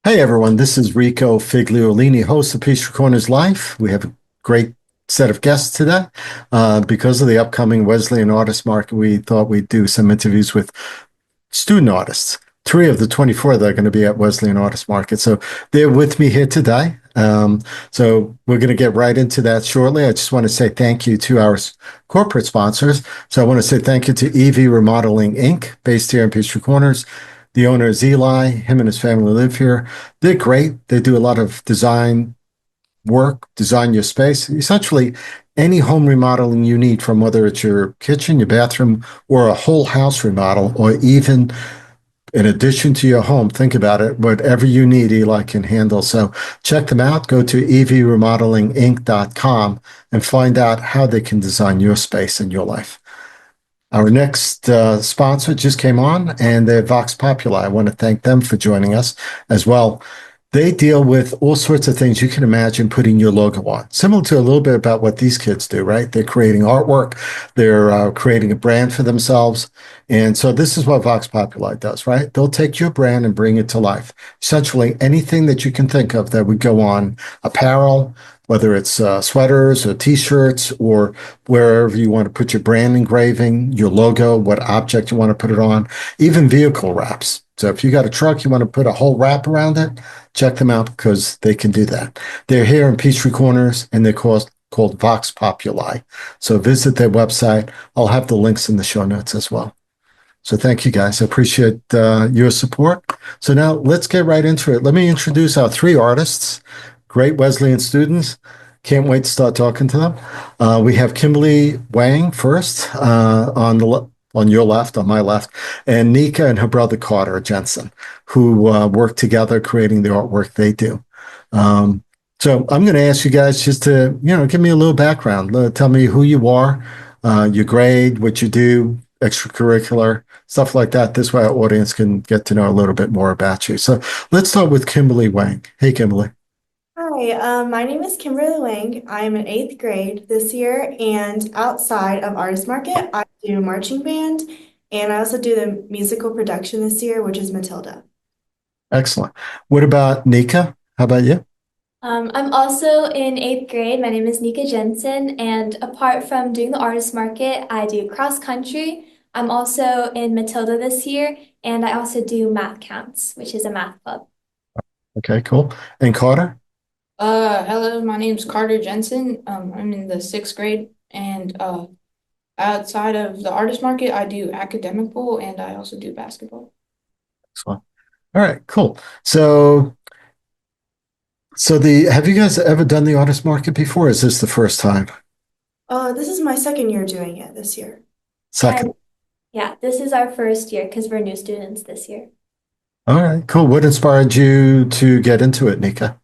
Hey everyone, this is Rico Figliolini, host of Pastry Corners Live. We have a great set of guests today. Because of the upcoming Wesleyan Artist Market, we thought we'd do some interviews with student artists. Three of the 24 that are going to be at Wesleyan Artist Market. So they're with me here today. So we're going to get right into that shortly. I just want to say thank you to our corporate sponsors. So I want to say thank you to EV Remodeling Inc., based here in Pastry Corners. The owner is Eli. Him and his family live here. They're great. They do a lot of design work, design your space. Essentially, any home remodeling you need, from whether it's your kitchen, your bathroom, or a whole house remodel, or even in addition to your home, think about it. Whatever you need, Eli can handle. So check them out. Go to evremodelinginc.com and find out how they can design your space and your life. Our next sponsor just came on, and they're Vox Populi. I want to thank them for joining us as well. They deal with all sorts of things you can imagine putting your logo on, similar to a little bit about what these kids do, right? They're creating artwork, they're creating a brand for themselves. And so this is what Vox Populi does, right? They'll take your brand and bring it to life. Essentially, anything that you can think of that would go on apparel, whether it's sweaters or t-shirts or wherever you want to put your brand engraving, your logo, what object you want to put it on, even vehicle wraps. So if you got a truck, you want to put a whole wrap around it, check them out because they can do that. They're here in Peachtree Corners, and they're called Vox Populi. So visit their website. I'll have the links in the show notes as well. So thank you guys. I appreciate your support. So now let's get right into it. Let me introduce our three artists, great Wesleyan students. Can't wait to start talking to them. We have Kimberly Wang first on your left, on my left, and Nika and her brother Carter Jensen, who work together creating the artwork they do. So I'm going to ask you guys just to, give me a little background. Tell me who you are, your grade, what you do, extracurricular, stuff like that. This way our audience can get to know a little bit more about you. So let's start with Kimberly Wang. Hey, Kimberly. Hi, my name is Kimberly Wang. I'm in eighth grade this year, and outside of Artist Market, I do marching band, and I also do the musical production this year, which is Matilda. Excellent. What about Nika? How about you? I'm also in eighth grade. My name is Nika Jensen, and apart from doing the artist market, I do cross country. I'm also in Matilda this year, and I also do math counts, which is a math club. Okay, cool. And Carter? Hello, my name's Carter Jensen. I'm in the sixth grade, and outside of the artist market, I do academic bowl and I also do basketball. Excellent. All right, cool. So have you guys ever done the artist market before? Or is this the first time? This is my second year doing it this year. Second. And yeah, this is our first year because we're new students this year. All right, cool. What inspired you to get into it, Nika?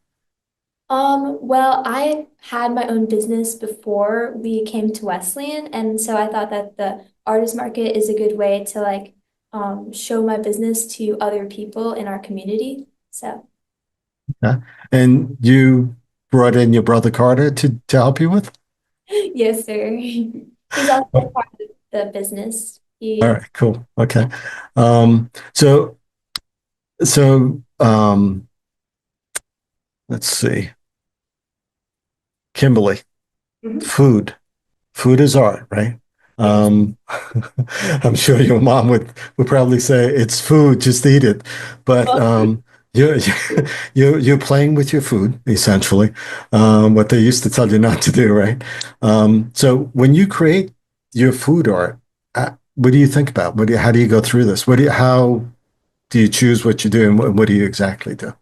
Well, I had my own business before we came to Wesleyan, and so I thought that the artist market is a good way to show my business to other people in our community. So Yeah. And you brought in your brother Carter to help you with? yes, sir. He's also Oh, part of the business. all He right, cool. Okay. So let's see. Kimberly, Mhm. food. Food is art, right? Yes. Um, I'm sure your mom would probably say it's food, just eat it. But Well, you're you're playing with your food, essentially. What they used to tell you not to do, right? So when you create your food art, what do you think about? How do you go through this? How do you choose what you do, and what do you exactly do?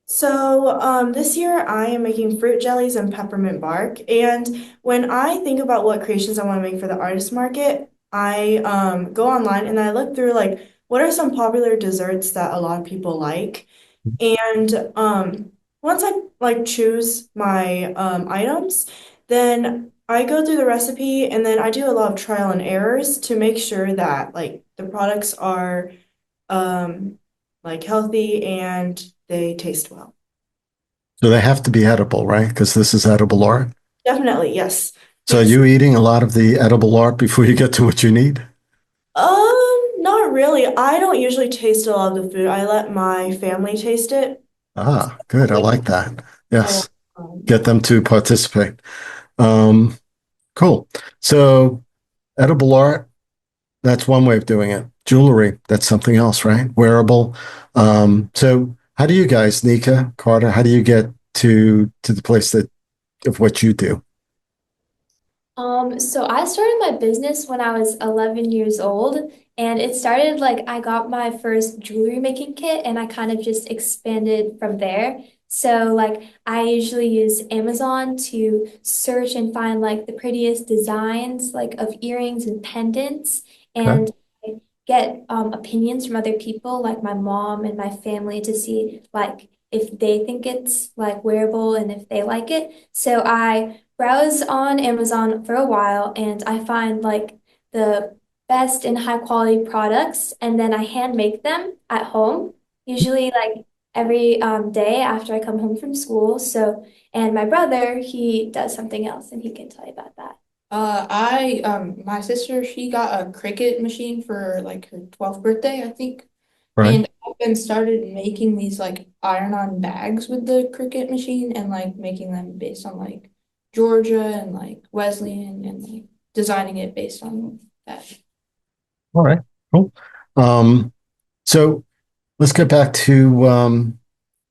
So, this year I am making fruit jellies and peppermint bark. And when I think about what creations I want to make for the artist market, I go online and I look through like what are some popular desserts that a lot of people like. And once I like choose my items, then I go through the recipe and then I do a lot of trial and errors to make sure that like the products are um, like healthy and they taste well. So they have to be edible, right? Because this is edible art. Definitely, yes. So are Because you eating a lot of the edible art before you get to what you need? not really. I don't usually taste a lot of the food. I let my family taste it. Ah, good. I like that. So, Yes. um, Get them to participate. Um, cool. So edible art, that's one way of doing it. Jewelry, that's something else, right? Wearable. So how do you guys, Nika, Carter, how do you get to the place that of what you do? So I started my business when I was 11 years old, and it started like I got my first jewelry making kit and I kind of just expanded from there. So like I usually use Amazon to search and find like the prettiest designs like of earrings and pendants Okay. and I get opinions from other people like my mom and my family to see like if they think it's like wearable and if they like it. So I browse on Amazon for a while and I find like the best and high quality products and then I hand make them at home, usually like every day after I come home from school. So, and my brother, he does something else and he can tell you about that. My sister, she got a Cricut machine for like her 12th birthday, I think. Right. And I've been started making these like iron-on bags with the Cricut machine and like making them based on like Georgia and like Wesleyan and like designing it based on that. All right. Cool. Um, so let's get back to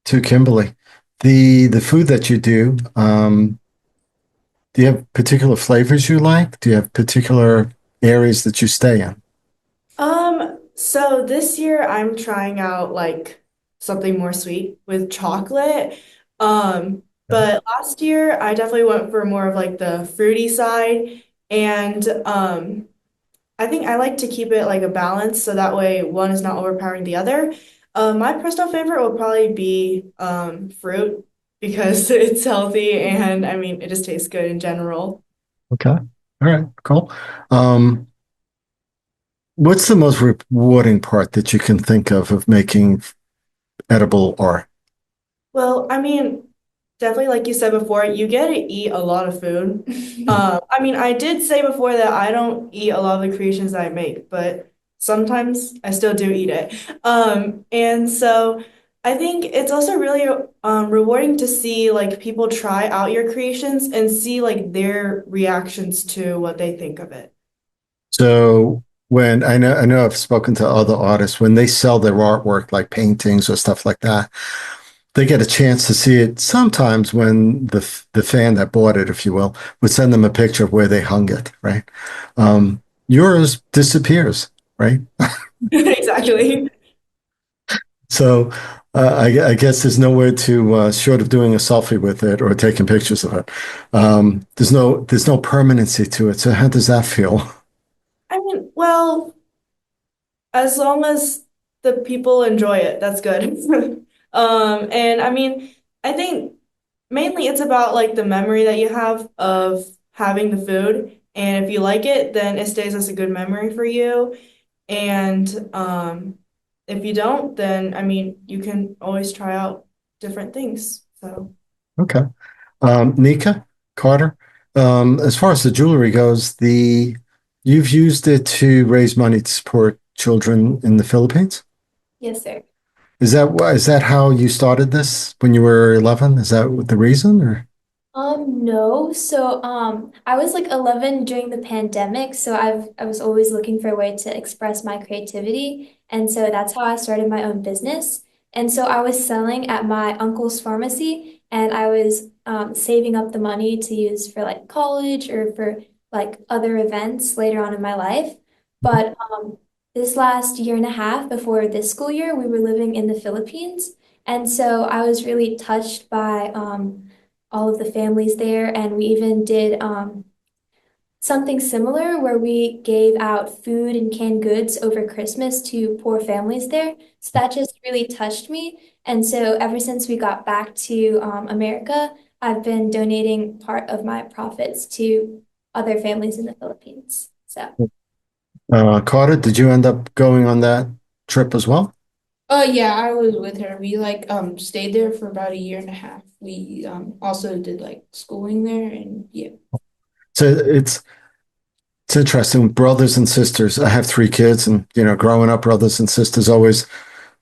Kimberly. The food that you do you have particular flavors you like? Do you have particular areas that you stay in? so this year I'm trying out like something more sweet with chocolate. Um, Okay. but last year I definitely went for more of like the fruity side and I think I like to keep it like a balance so that way one is not overpowering the other. My personal favorite will probably be fruit because it's healthy and I mean it just tastes good in general. Okay. All right. Cool. Um, what's the most rewarding part that you can think of making edible art? Well, I mean, definitely like you said before, you get to eat a lot of food. I mean, I did say before that I don't eat a lot of the creations that I make, but sometimes I still do eat it. And so I think it's also really rewarding to see like people try out your creations and see like their reactions to what they think of it. So when I know I've spoken to other artists, when they sell their artwork like paintings or stuff like that, they get a chance to see it sometimes when the fan that bought it, if you will, would send them a picture of where they hung it, right? Yours disappears, right? Exactly. So I guess there's nowhere to short of doing a selfie with it or taking pictures of it. There's no permanency to it. So how does that feel? I mean, well, as long as the people enjoy it, that's good. And I mean, I think mainly it's about like the memory that you have of having the food. And if you like it, then it stays as a good memory for you. And if you don't, then I mean, you can always try out different things. So. Okay. Nika, Carter, as far as the jewelry goes, the you've used it to raise money to support children in the Philippines. Yes, sir. Is that how you started this when you were 11? Is that the reason or? No. So, I was like 11 during the pandemic, so I was always looking for a way to express my creativity, and so that's how I started my own business. And so I was selling at my uncle's pharmacy, and I was saving up the money to use for like college or for like other events later on in my life. But this last year and a half before this school year, we were living in the Philippines, and so I was really touched by all of the families there. And we even did something similar where we gave out food and canned goods over Christmas to poor families there. So that just really touched me. And so ever since we got back to America, I've been donating part of my profits to other families in the Philippines. So. Carter, did you end up going on that trip as well? Oh yeah, I was with her. We like stayed there for about a year and a half. We also did like schooling there and yeah. So it's interesting. Brothers and sisters. I have three kids, and growing up, brothers and sisters always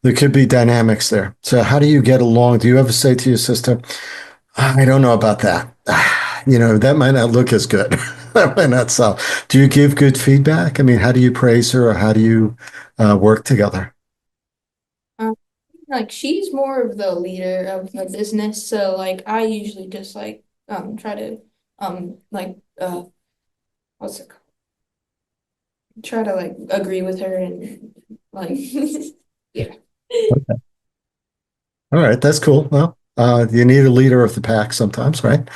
there could be dynamics there. So how do you get along? Do you ever say to your sister, I don't know about that. That might not look as good. That might not sell. Do you give good feedback? I mean, how do you praise her or how do you work together? Um, like she's more of the leader of the business, so like I usually just like try to like what's it called? Try to like agree with her and like yeah. All right, that's cool. Well, you need a leader of the pack sometimes, right?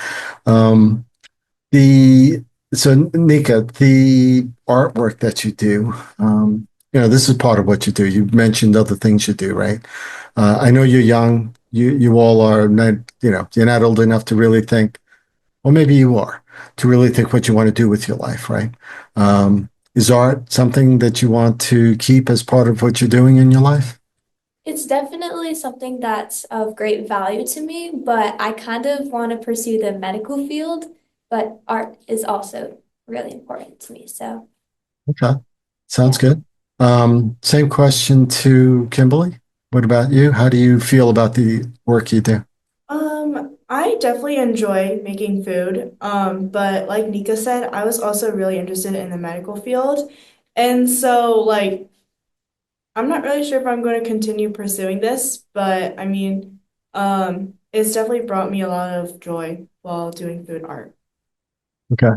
Um, the so Nika, the artwork that you do, this is part of what you do. You mentioned other things you do, right? I know you're young. You all are not, you're not old enough to really think, or maybe you are, to really think what you want to do with your life, right? Is art something that you want to keep as part of what you're doing in your life? It's definitely something that's of great value to me, but I kind of want to pursue the medical field, but art is also really important to me. So, Okay, sounds yeah. good. Same question to Kimberly. What about you? How do you feel about the work you do? I definitely enjoy making food. But like Nika said, I was also really interested in the medical field. And so like I'm not really sure if I'm going to continue pursuing this, but I mean, it's definitely brought me a lot of joy while doing food art. Okay.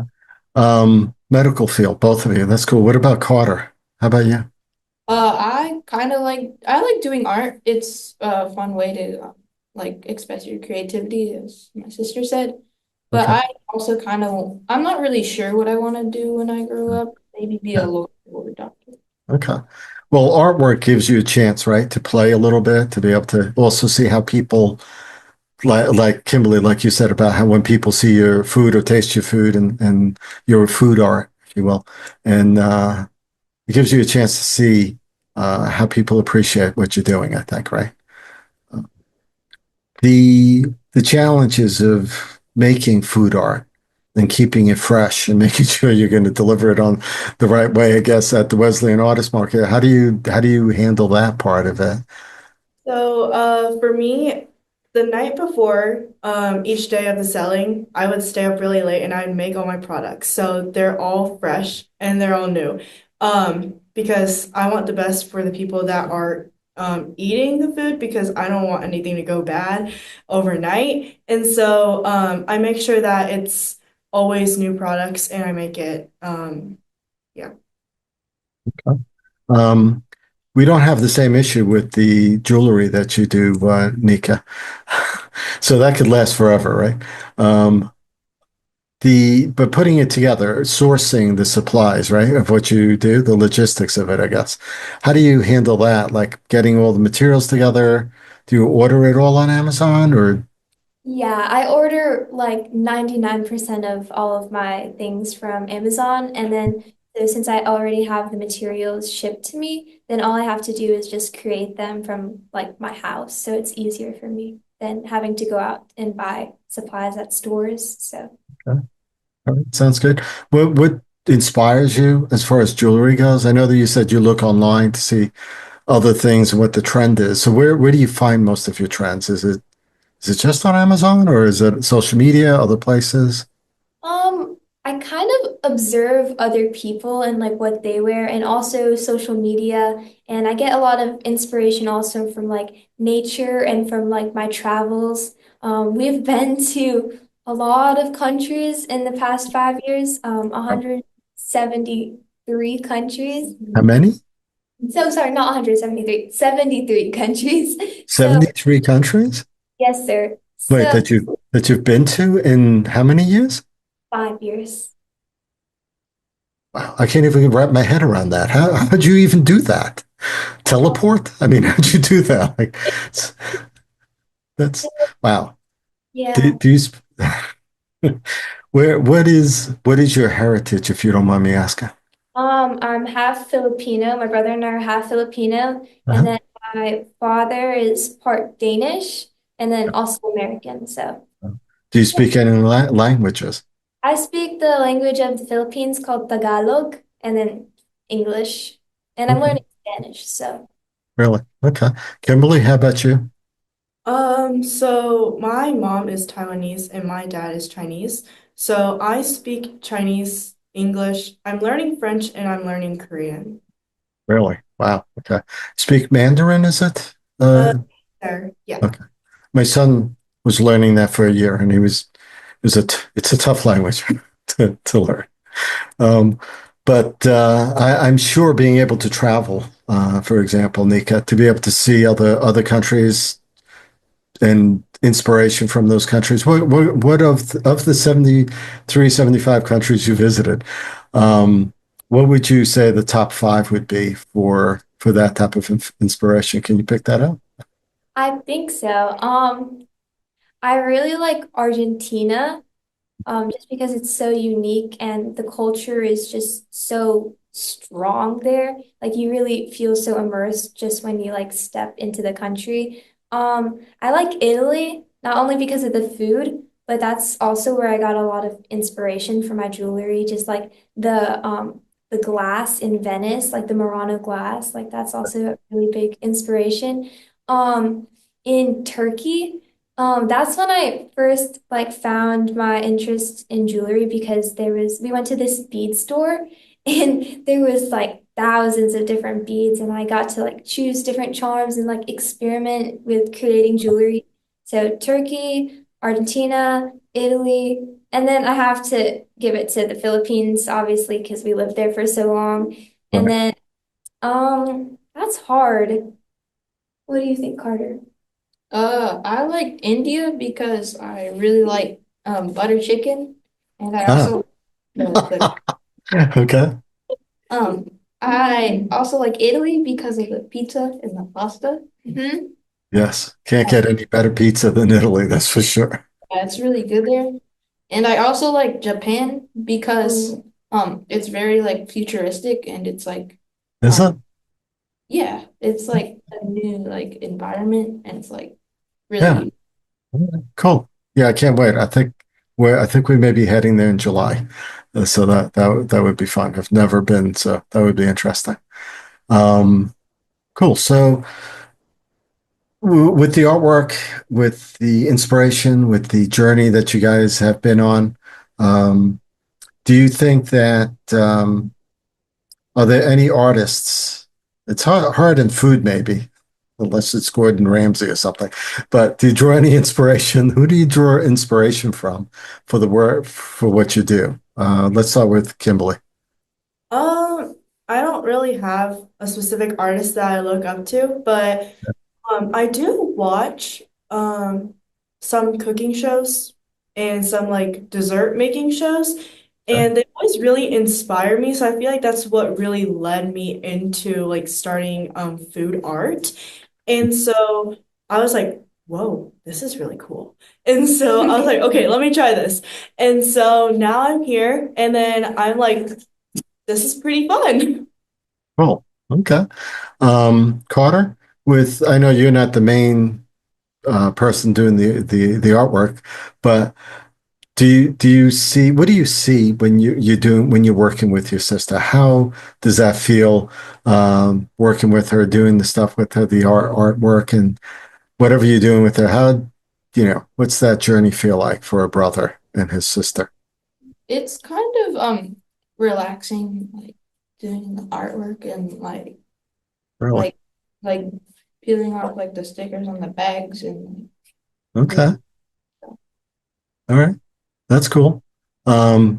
Medical field, both of you. That's cool. What about Carter? How about you? I kind of I like doing art. It's a fun way to like express your creativity, as my sister said. But Okay. I also I'm not really sure what I want to do when I grow up. Maybe be a Yeah. lawyer or a doctor. Okay. Well, artwork gives you a chance, right, to play a little bit, to be able to also see how people, like Kimberly, like you said about how when people see your food or taste your food and your food art, if you will, and it gives you a chance to see how people appreciate what you're doing, I think, right? The the challenges of making food art and keeping it fresh and making sure you're going to deliver it on the right way, I guess, at the Wesleyan Artist Market. How do you handle that part of it? So, for me, the night before, each day of the selling, I would stay up really late and I'd make all my products. So they're all fresh and they're all new. Because I want the best for the people that are eating the food because I don't want anything to go bad overnight. And so, I make sure that it's always new products and I make it, yeah. Um, we don't have the same issue with the jewelry that you do, Nika. So that could last forever, right? But putting it together, sourcing the supplies, right, of what you do, the logistics of it, I guess. How do you handle that? Like getting all the materials together? Do you order it all on Amazon or Yeah, I order like 99% of all of my things from Amazon. And then so since I already have the materials shipped to me, then all I have to do is just create them from like my house. So it's easier for me than having to go out and buy supplies at stores. So. okay. All right, sounds good. What inspires you as far as jewelry goes? I know that you said you look online to see other things and what the trend is. So where do you find most of your trends? Is it just on Amazon or is it social media, other places? I kind of observe other people and like what they wear and also social media. And I get a lot of inspiration also from like nature and from like my travels. We've been to a lot of countries in the past 5 years, 173 countries. How many? So sorry, not 173, 73 countries. So 73 countries? yes, sir. Wait, So that you've been to in how many years? 5 years. Wow, I can't even wrap my head around that. How'd you even do that? Teleport? I mean, how'd you do that? Like, it's- that's wow. Do, Yeah. do you, what is your heritage, if you don't mind me asking? I'm half Filipino. My brother and I are half Filipino, and Uh-huh. then my father is part Danish, and then also American. So Do you yeah, speak any languages? I speak the language of the Philippines called Tagalog, and then English, and I'm Okay. learning Spanish. So Really? Okay. Kimberly, how about you? So my mom is Taiwanese and my dad is Chinese. So I speak Chinese, English. I'm learning French and I'm learning Korean. Really? Wow. Okay. Speak Mandarin, is it? Uh, there, yeah. Okay. My son was learning that for a year, and it's a tough language to learn. Um, but I'm sure being able to travel, for example, Nika, to be able to see other countries and inspiration from those countries. What of the 73, 75 countries you visited, um, what would you say the top five would be for that type of inspiration? Can you pick that up? I think so. I really like Argentina, just because it's so unique and the culture is just so strong there. Like you really feel so immersed just when you like step into the country. I like Italy, not only because of the food, but that's also where I got a lot of inspiration for my jewelry. Just like the glass in Venice, like the Murano glass, like that's also a really big inspiration. Um, in Turkey. That's when I first like found my interest in jewelry because we went to this bead store and there was like thousands of different beads and I got to like choose different charms and like experiment with creating jewelry. So Turkey, Argentina, Italy, and then I have to give it to the Philippines, obviously, because we lived there for so long. And Right. then that's hard. What do you think, Carter? I like India because I really like butter chicken, and I Ah, also the okay. I also like Italy because of the pizza and the pasta. Yes. Can't get any better pizza than Italy, that's for sure. Yeah, it's really good there. And I also like Japan because Mm. it's very like futuristic and it's like Is um it? yeah, it's like a new like environment and it's like Yeah. really Cool. Yeah, I can't wait. I think we may be heading there in July. So that would be fun. I've never been, so that would be interesting. Um, cool. So with the artwork, with the inspiration, with the journey that you guys have been on, um, do you think that are there any artists? It's hard in food, maybe, unless it's Gordon Ramsay or something. But do you draw any inspiration? Who do you draw inspiration from for the work for what you do? Let's start with Kimberly. Um, I don't really have a specific artist that I look up to, but I do watch some cooking shows and some like dessert making shows, Okay. and they always really inspire me. So I feel like that's what really led me into like starting food art. And so I was like, whoa, this is really cool. And so I was like, okay, let me try this. And so now I'm here, and then I'm like, this is pretty fun. Cool. Okay. Carter, with I know you're not the main person doing the artwork, but do you see what do you see when you're doing when you're working with your sister? How does that feel working with her, doing the stuff with her, the artwork and whatever you're doing with her? How what's that journey feel like for a brother and his sister? it's kind of relaxing like doing the artwork and Really? like like peeling off like the stickers on the bags and Okay. doing All right. That's cool.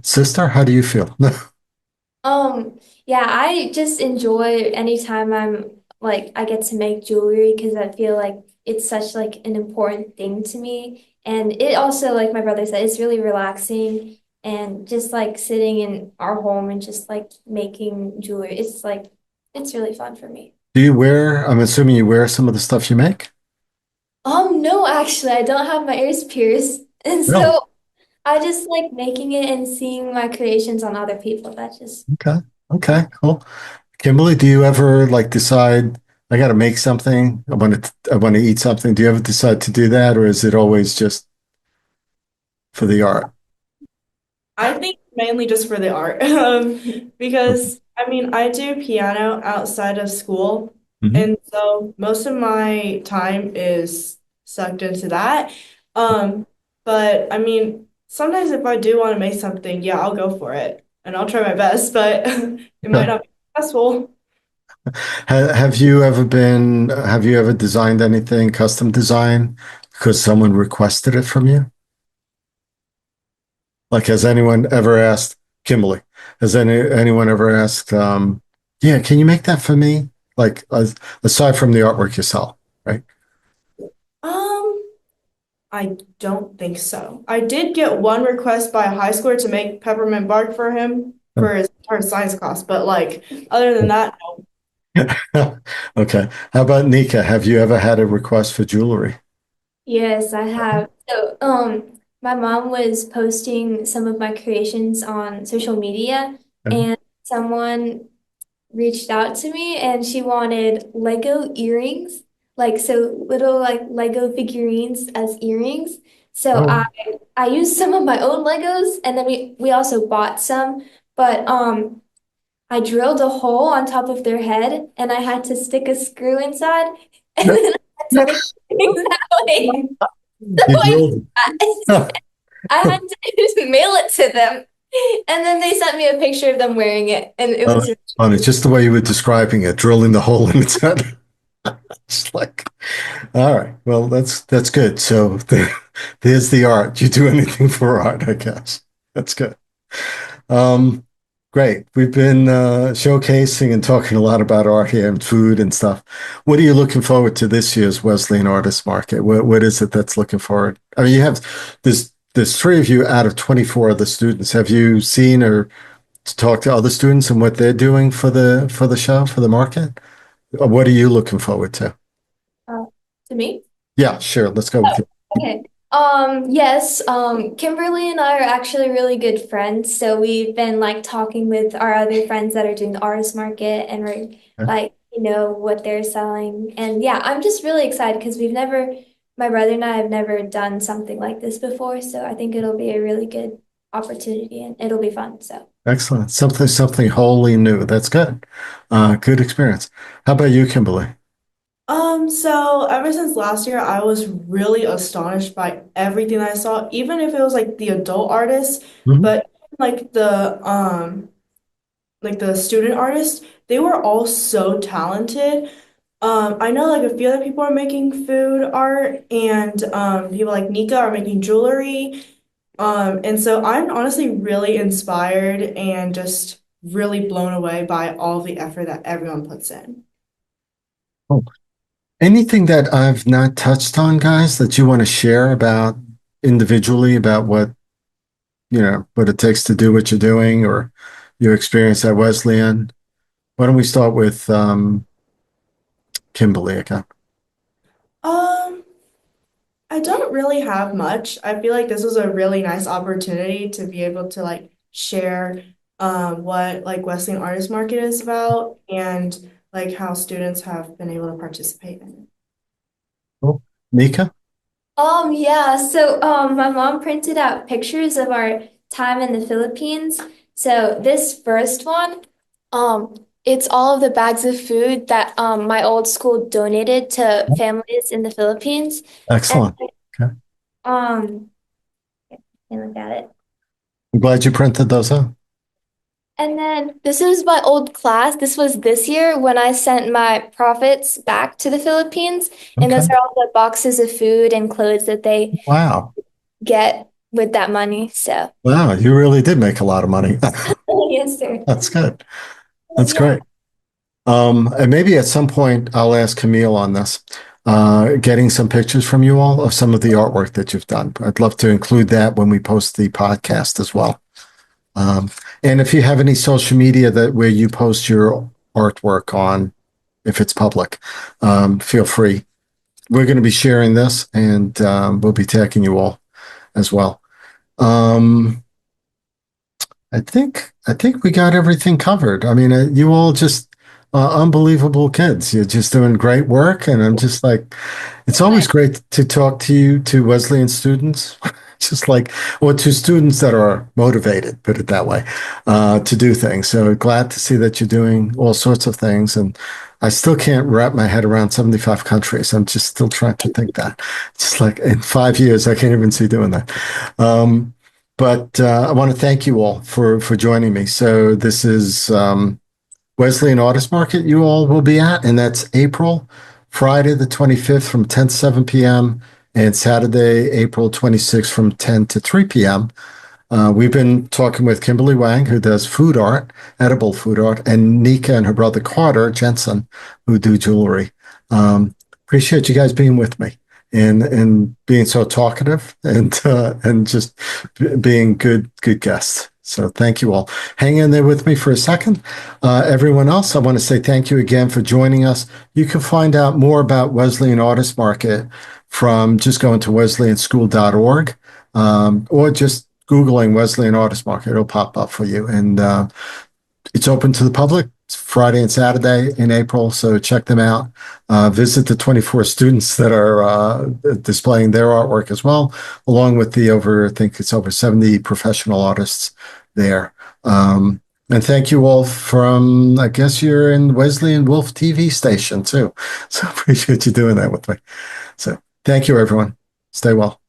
Sister, how do you feel? Yeah, I just enjoy anytime I'm like I get to make jewelry because I feel like it's such like an important thing to me. And it also, like my brother said, it's really relaxing and just like sitting in our home and just like making jewelry. It's like it's really fun for me. Do you wear, I'm assuming you wear some of the stuff you make? No, actually, I don't have my ears pierced. And Really? so I just like making it and seeing my creations on other people. That just Okay. Okay, cool. Kimberly, do you ever like decide I got to make something? I want to eat something. Do you ever decide to do that, or is it always just for the art? I think mainly just for the art. Okay. Because I mean, I do piano outside of school, Mhm. And so most of my time is sucked into that. Um, but I mean, sometimes if I do want to make something, yeah, I'll go for it and I'll try my best, but it might Sure. not be successful. Have you ever designed anything, custom design, because someone requested it from you? Like, has anyone ever asked, Kimberly, has anyone ever asked, yeah, can you make that for me? Like, aside from the artwork yourself, right? Um, I don't think so. I did get one request by a high schooler to make peppermint bark for him for his entire science class, but like other than that, no. Okay. How about Nika? Have you ever had a request for jewelry? Yes, I have. So, my mom was posting some of my creations on social media, Okay. and someone reached out to me and she wanted Lego earrings, like so little like Lego figurines as earrings. So I Oh, I used some of my own Legos and then we also bought some, but I drilled a hole on top of their head and I had to stick a screw inside and then I had to make earrings that way. So you drilled. I had to mail it to them. And then they sent me a picture of them wearing it and it Oh, was that's really funny. cute. Just the way you were describing it, drilling the hole in its head. It's like, all right, well, that's good. So there's the art. You do anything for art, I guess. That's good. Um, Great. We've been showcasing and talking a lot about art here and food and stuff. What are you looking forward to this year's Wesleyan Artist Market? What is it that's looking forward? I mean, there's three of you out of 24 other students. Have you seen or talked to other students and what they're doing for the show, for the market? Or what are you looking forward to? Uh, to me? Yeah, sure. Let's go with Oh, you. okay. Yes, Kimberly and I are actually really good friends. So we've been like talking with our other friends that are doing the artist market and we're Okay. like, what they're selling. And yeah, I'm just really excited because my brother and I have never done something like this before. So I think it'll be a really good opportunity and it'll be fun. So. Excellent. Something wholly new. That's good. Good experience. How about you, Kimberly? So ever since last year, I was really astonished by everything that I saw, even if it was like the adult artists, Mhm. but like the student artists, they were all so talented. I know like a few other people are making food art and people like Nika are making jewelry. And so I'm honestly really inspired and just really blown away by all the effort that everyone puts in. Oh, anything that I've not touched on, guys, that you want to share about individually about what it takes to do what you're doing or your experience at Wesleyan? Why don't we start with Kimberly again? Um, I don't really have much. I feel like this was a really nice opportunity to be able to like share what like Wesleyan Artist Market is about and like how students have been able to participate in it. Cool. Nika? Yeah, so my mom printed out pictures of our time in the Philippines. So this first one, it's all of the bags of food that my old school donated to families in the Philippines. And Excellent. Okay. um can look at it. I'm glad you printed those out. And then this is my old class. This was this year when I sent my profits back to the Philippines. And Okay. those are all the boxes of food and clothes that they Wow. get with that money. So Wow, you really did make a lot of money. yes, sir. That's good. That's Yeah. great. And maybe at some point I'll ask Camille on this, getting some pictures from you all of some of the artwork that you've done. I'd love to include that when we post the podcast as well. Um, and if you have any social media that where you post your artwork on, if it's public, feel free. We're going to be sharing this, and we'll be tagging you all as well. Um, I think we got everything covered. I mean, you all just unbelievable kids. You're just doing great work, and I'm just like, it's always great to talk to you, to Wesleyan students, just like, or to students that are motivated, put it that way, to do things. So glad to see that you're doing all sorts of things, and I still can't wrap my head around 75 countries. I'm just still trying to think that. It's like in 5 years, I can't even see doing that. But I want to thank you all for joining me. So this is Wesleyan Artist Market you all will be at, and that's Friday the 25th from 10 to 7 p.m. and Saturday, April 26th from 10 to 3 p.m. We've been talking with Kimberly Wang, who does food art, edible food art, and Nika and her brother Carter, Jensen, who do jewelry. Appreciate you guys being with me and being so talkative and just being good guests. So thank you all. Hang in there with me for a second. Everyone else, I want to say thank you again for joining us. You can find out more about Wesleyan Artist Market from just going to wesleyanschool.org or just Googling Wesleyan Artist Market. It'll pop up for you. And it's open to the public Friday and Saturday in April, so check them out. Visit the 24 students that are displaying their artwork as well, along with I think it's over 70 professional artists there. And thank you all from, I guess you're in Wesleyan Wolf TV station too. So appreciate you doing that with me. So thank you, everyone. Stay well.